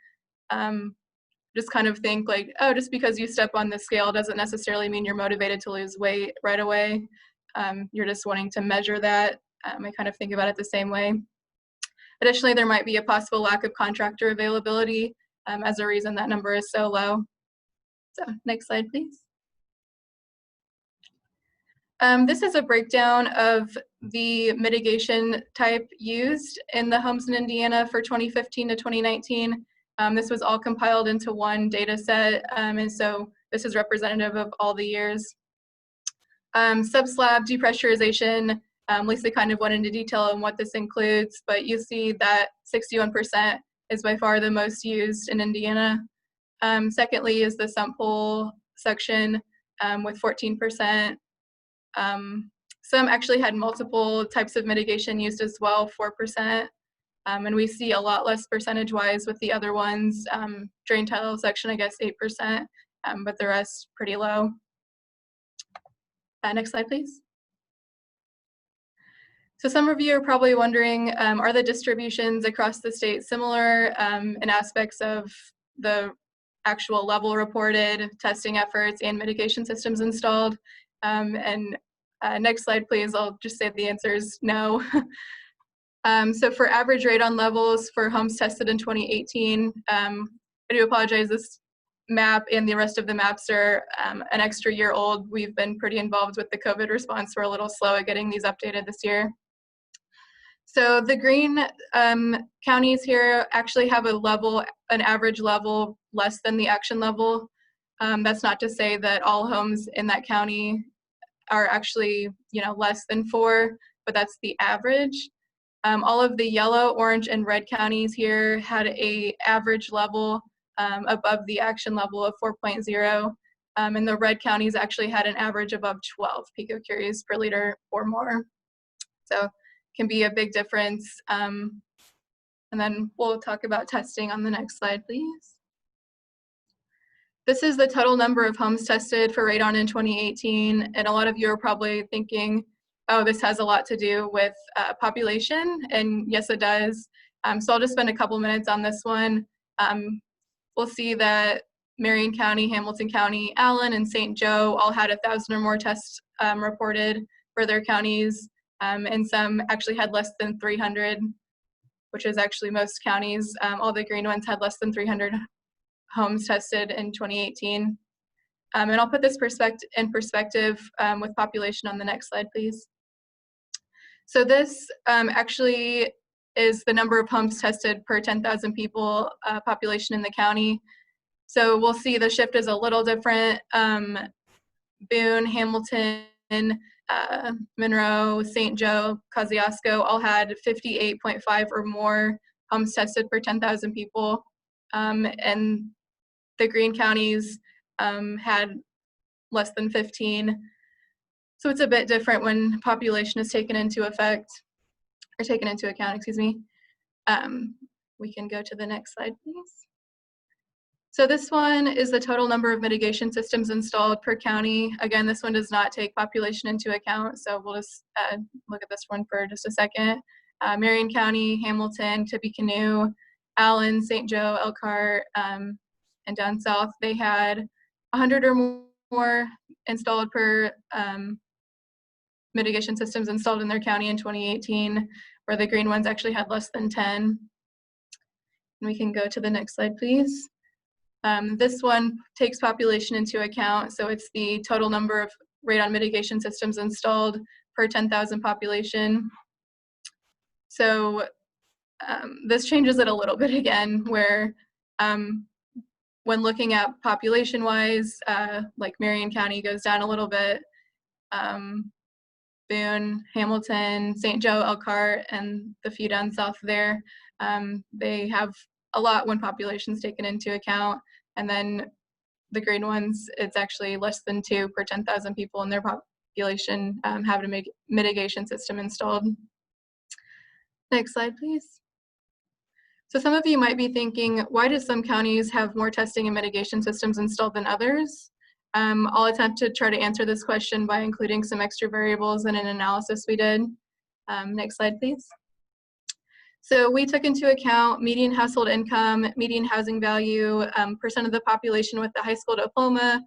Just kind of think like, oh, just because you step on the scale doesn't necessarily mean you're motivated to lose weight right away. You're just wanting to measure that. I kind of think about it the same way. Additionally, there might be a possible lack of contractor availability as a reason that number is so low. So next slide, please. This is a breakdown of the mitigation type used in the homes in Indiana for 2015 to 2019. This was all compiled into one data set, and so this is representative of all the years. Subslab depressurization, Lisa kind of went into detail on what this includes, but you see that 61% is by far the most used in Indiana. Secondly is the sump hole section with 14%. Some actually had multiple types of mitigation used as well, 4%. And we see a lot less percentage-wise with the other ones. Drain tile section, I guess 8%, but the rest pretty low. Next slide, please. So some of you are probably wondering, are the distributions across the state similar in aspects of the actual level reported, testing efforts, and mitigation systems installed? Next slide, please. I'll just say the answer is no. So for average radon levels for homes tested in 2018, I do apologize, this map and the rest of the maps are an extra year old. We've been pretty involved with the COVID response. We're a little slow at getting these updated this year. So the green counties here actually have an average level less than the action level. That's not to say that all homes in that county are actually, less than 4. but that's the average. All of the yellow, orange, and red counties here had a average level above the action level of 4.0, and the red counties actually had an average above 12 picocuries per liter or more. So it can be a big difference. And then we'll talk about testing on the next slide, please. This is the total number of homes tested for radon in 2018, and a lot of you are probably thinking, oh, this has a lot to do with population, and yes, it does. So I'll just spend a couple minutes on this one. We'll see that Marion County, Hamilton County, Allen, and St. Joe all had 1,000 or more tests reported for their counties, and some actually had less than 300, which is actually most counties. All the green ones had less than 300 homes tested in 2018. And I'll put this in perspective with population on the next slide, please. So this actually is the number of homes tested per 10,000 people population in the county. So we'll see the shift is a little different. Boone, Hamilton, Monroe, St. Joe, Kosciuszko all had 58.5 or more homes tested per 10,000 people. And the green counties had less than 15. So it's a bit different when population is taken into account, excuse me. We can go to the next slide, please. So this one is the total number of mitigation systems installed per county. Again, this one does not take population into account, so we'll just look at this one for just a second. Marion County, Hamilton, Tippecanoe, Allen, St. Joe, Elkhart, and down south, they had 100 or more installed per mitigation systems installed in their county in 2018, where the green ones actually had less than 10. And we can go to the next slide, please. This one takes population into account, so it's the total number of radon mitigation systems installed per 10,000 population. So this changes it a little bit again, where when looking at population-wise, like Marion County goes down a little bit. Boone, Hamilton, St. Joe, Elkhart, and the few down south there, they have a lot when population's taken into account. And then the green ones, it's actually less than 2 per 10,000 people in their population have a mitigation system installed. Next slide, please. So some of you might be thinking, why do some counties have more testing and mitigation systems installed than others? I'll attempt to try to answer this question by including some extra variables in an analysis we did. Next slide, please. So we took into account median household income, median housing value, percent of the population with the high school diploma,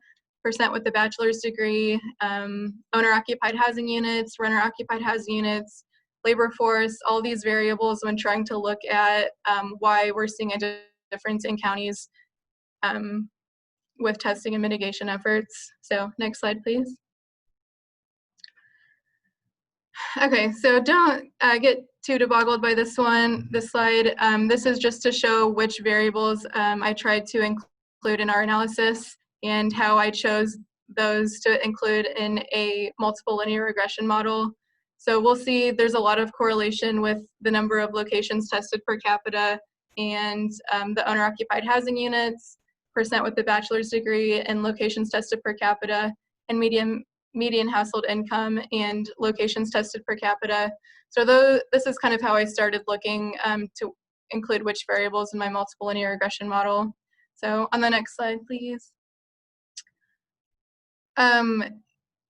percent with the bachelor's degree, owner-occupied housing units, renter-occupied housing units, labor force, all these variables when trying to look at why we're seeing a difference in counties with testing and mitigation efforts. So next slide, please. Okay, so don't get too boggled by this slide. This is just to show which variables I tried to include in our analysis and how I chose those to include in a multiple linear regression model. So we'll see there's a lot of correlation with the number of locations tested per capita and the owner-occupied housing units, percent with the bachelor's degree, and locations tested per capita, and median household income and locations tested per capita. So this is kind of how I started looking to include which variables in my multiple linear regression model. So on the next slide, please.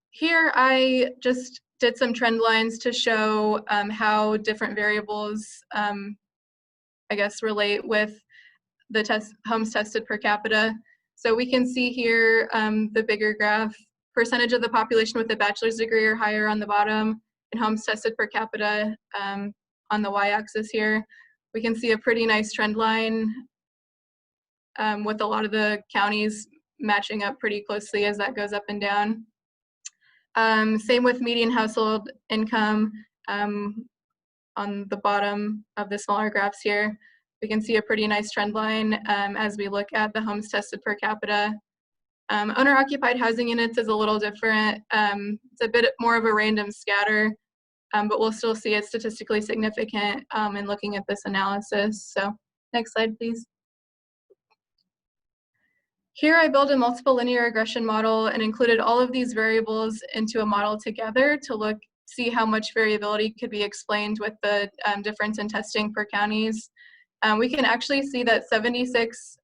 Here I just did some trend lines to show how different variables, I guess, relate with the homes tested per capita. So we can see here the bigger graph, percentage of the population with a bachelor's degree or higher on the bottom, and homes tested per capita on the y-axis here. We can see a pretty nice trend line with a lot of the counties matching up pretty closely as that goes up and down. Same with median household income on the bottom of the smaller graphs here. We can see a pretty nice trend line as we look at the homes tested per capita. Owner-occupied housing units is a little different. It's a bit more of a random scatter. but we'll still see it statistically significant in looking at this analysis. So next slide, please. Here I built a multiple linear regression model and included all of these variables into a model together to see how much variability could be explained with the difference in testing per counties. We can actually see that 76%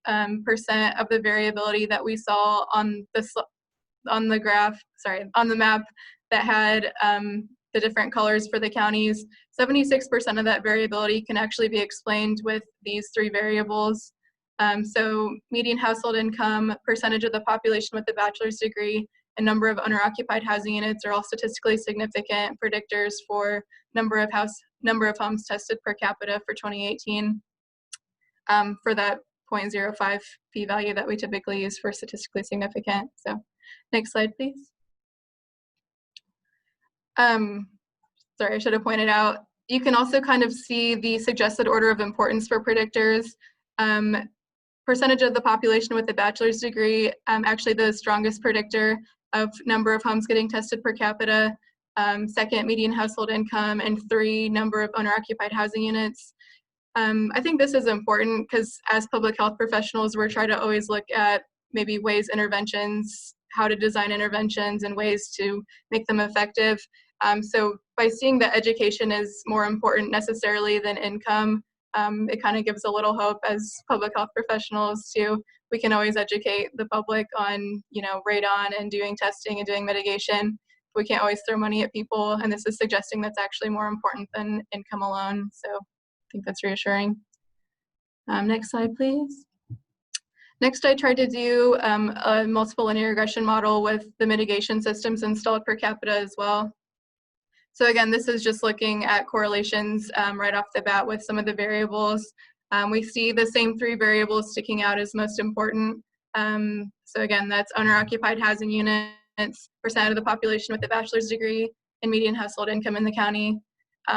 of the variability that we saw on the graph, sorry, on the map that had the different colors for the counties, 76% of that variability can actually be explained with these three variables. So median household income, percentage of the population with a bachelor's degree, and number of owner-occupied housing units are all statistically significant predictors for number of homes tested per capita for 2018 for that 0.05 p-value that we typically use for statistically significant. So next slide, please. Sorry, I should have pointed out, you can also kind of see the suggested order of importance for predictors. Percentage of the population with a bachelor's degree, actually the strongest predictor of number of homes getting tested per capita. Second, median household income, and 3, number of owner-occupied housing units. I think this is important because as public health professionals, we're trying to always look at maybe interventions, how to design interventions and ways to make them effective. So by seeing that education is more important necessarily than income, it kind of gives a little hope as public health professionals too. We can always educate the public on, radon and doing testing and doing mitigation. We can't always throw money at people, and this is suggesting that's actually more important than income alone. So I think that's reassuring. Next slide, please. Next, I tried to do a multiple linear regression model with the mitigation systems installed per capita as well. So again, this is just looking at correlations right off the bat with some of the variables. We see the same 3 variables sticking out as most important. So again, that's owner-occupied housing units, percent of the population with a bachelor's degree, and median household income in the county.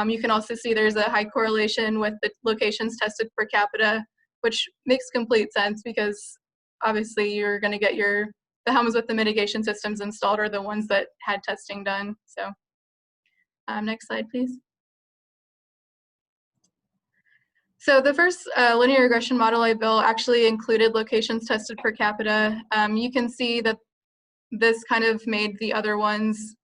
You can also see there's a high correlation with the locations tested per capita, which makes complete sense because obviously you're going to get the homes with the mitigation systems installed are the ones that had testing done. So next slide, please. So the first linear regression model I built actually included locations tested per capita. You can see that this kind of made the other ones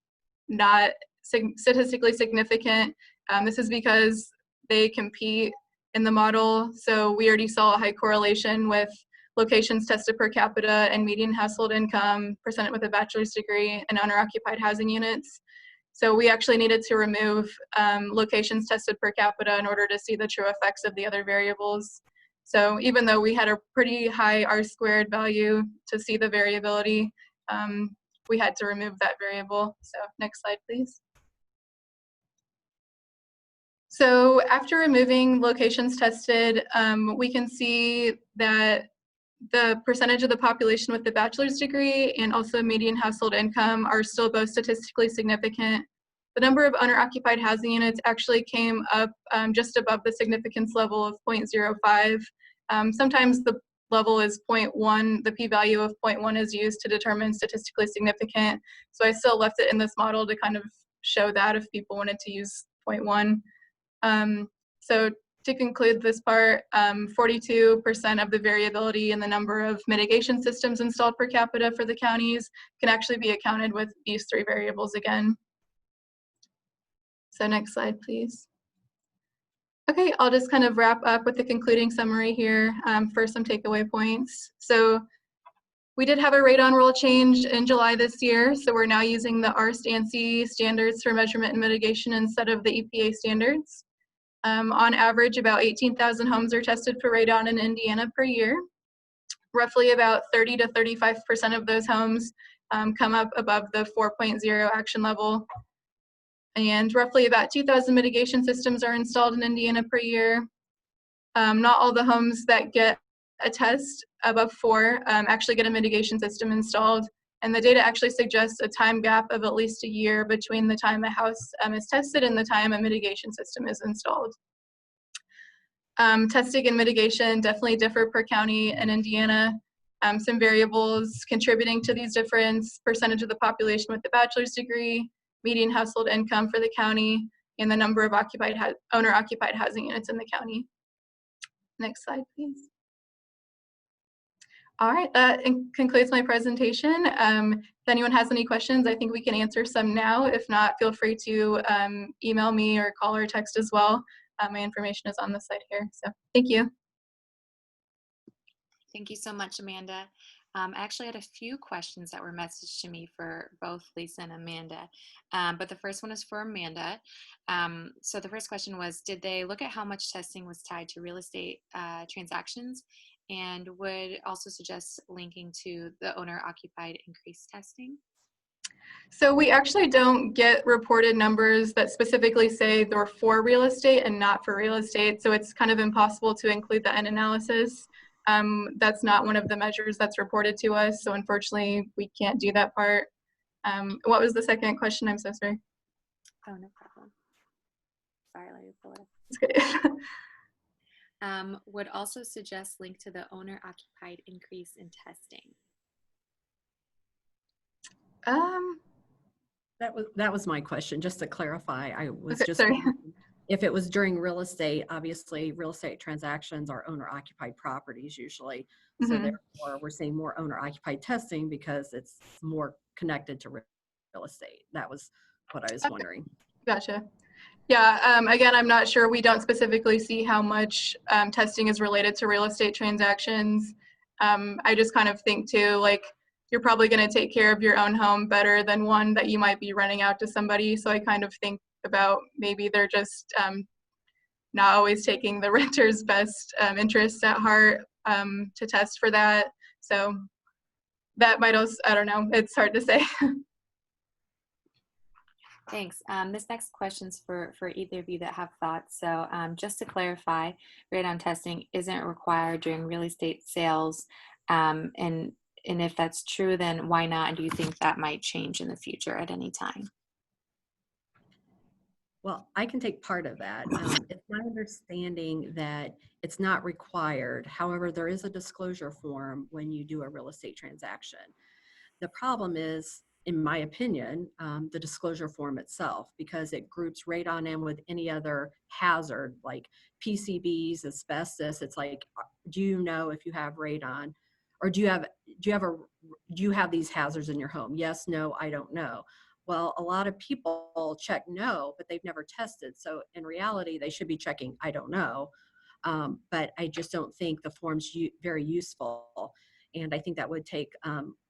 not statistically significant. This is because they compete in the model. So we already saw a high correlation with locations tested per capita and median household income, percent with a bachelor's degree, and owner-occupied housing units. So we actually needed to remove locations tested per capita in order to see the true effects of the other variables. So even though we had a pretty high R-squared value to see the variability, we had to remove that variable. So next slide, please. So after removing locations tested, we can see that the percentage of the population with the bachelor's degree and also median household income are still both statistically significant. The number of owner-occupied housing units actually came up just above the significance level of 0.05. Sometimes the level is 0.1. The p-value of 0.1 is used to determine statistically significant. So I still left it in this model to kind of show that if people wanted to use 0.1. So to conclude this part, 42% of the variability in the number of mitigation systems installed per capita for the counties can actually be accounted with these 3 variables again. So next slide, please. Okay, I'll just kind of wrap up with the concluding summary here for some takeaway points. So we did have a radon rule change in July this year, so we're now using the RRNC standards for measurement and mitigation instead of the EPA standards. On average, about 18,000 homes are tested for radon in Indiana per year. Roughly about 30 to 35% of those homes come up above the 4.0 action level. And roughly about 2,000 mitigation systems are installed in Indiana per year. Not all the homes that get a test above 4 actually get a mitigation system installed. And the data actually suggests a time gap of at least a year between the time a house is tested and the time a mitigation system is installed. Testing and mitigation definitely differ per county in Indiana. Some variables contributing to these differences: percentage of the population with a bachelor's degree, median household income for the county, and the number of owner-occupied housing units in the county. Next slide, please. All right, that concludes my presentation. If anyone has any questions, I think we can answer some now. If not, feel free to email me or call or text as well. My information is on the site here, so thank you. Thank you so much, Amanda. I actually had a few questions that were messaged to me for both Lisa and Amanda, but the first one is for Amanda. So the first question was, did they look at how much testing was tied to real estate transactions, and would also suggest linking to the owner-occupied increased testing? So we actually don't get reported numbers that specifically say they're for real estate and not for real estate. So it's kind of impossible to include that in analysis. That's not one of the measures that's reported to us. So unfortunately, we can't do that part. What was the second question? I'm so sorry. Oh, no problem. Sorry, let me pull it up. It's good. Would also suggest link to the owner-occupied increase in testing. That was my question. Just to clarify, I was Okay, just sorry. wondering if it was during real estate. Obviously, real estate transactions are owner-occupied properties usually, so therefore we're seeing more owner-occupied testing because it's more connected to real estate. That was what I was wondering. Gotcha. Yeah, again, I'm not sure. We don't specifically see how much testing is related to real estate transactions. I just kind of think too, like, you're probably going to take care of your own home better than one that you might be renting out to somebody. So I kind of think about maybe they're just not always taking the renter's best interests at heart to test for that. So that might also, I don't know, it's hard to say. Thanks. This next question's for either of you that have thoughts. So just to clarify, radon testing isn't required during real estate sales. And if that's true, then why not? And do you think that might change in the future at any time? Well, I can take part of that. It's my understanding that it's not required. However, there is a disclosure form when you do a real estate transaction. The problem is, in my opinion, the disclosure form itself, because it groups radon in with any other hazard like PCBs, asbestos. It's like, do you know if you have radon, or do you have these hazards in your home? Yes, no, I don't know. Well, a lot of people check no, but they've never tested. So in reality, they should be checking I don't know. But I just don't think the form's very useful. And I think that would take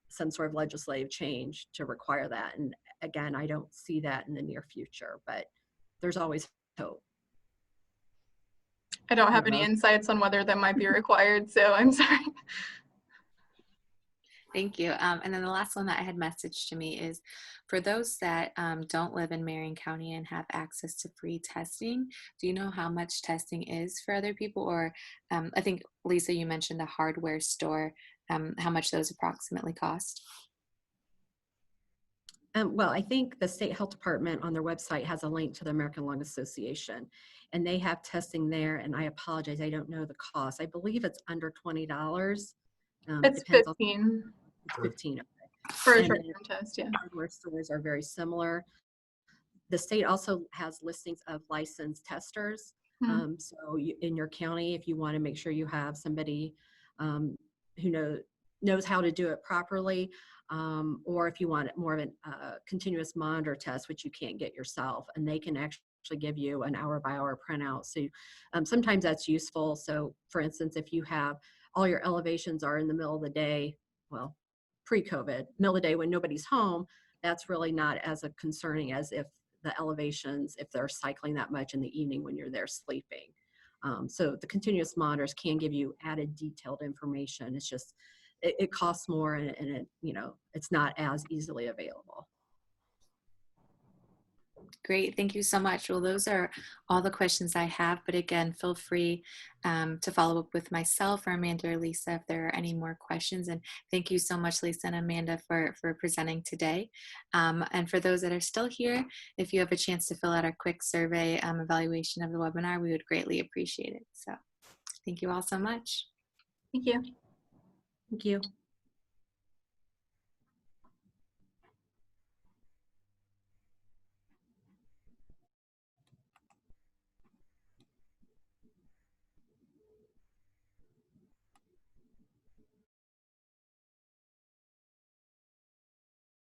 some sort of legislative change to require that. And again, I don't see that in the near future, but there's always hope. I don't have any insights on whether that might be required, so I'm sorry. Thank you. And then the last one that I had messaged to me is for those that don't live in Marion County and have access to free testing, do you know how much testing is for other people? Or I think, Lisa, you mentioned the hardware store, how much those approximately cost? Well, I think the State Health Department on their website has a link to the American Lung Association, and they have testing there. And I apologize, I don't know the cost. I believe it's under $20. It's 15. It's 15. Okay. For a short-term test, yeah. Hardware stores are very similar. The state also has listings of licensed testers. So in your county, if you want to make sure you have somebody who knows how to do it properly, or if you want more of a continuous monitor test, which you can't get yourself, and they can actually give you an hour-by-hour printout. So sometimes that's useful. So for instance, if you have all your elevations are in the middle of the day, well, pre-COVID, middle of the day when nobody's home, that's really not as concerning as if the elevations, if they're cycling that much in the evening when you're there sleeping. So the continuous monitors can give you added detailed information. It's just, it costs more, and it, it's not as easily available. Great, thank you so much. Well, those are all the questions I have, but again, feel free to follow up with myself or Amanda or Lisa if there are any more questions. And thank you so much, Lisa and Amanda, for presenting today. And for those that are still here, if you have a chance to fill out our quick survey evaluation of the webinar, we would greatly appreciate it. So thank you all so much. Thank you. Thank you.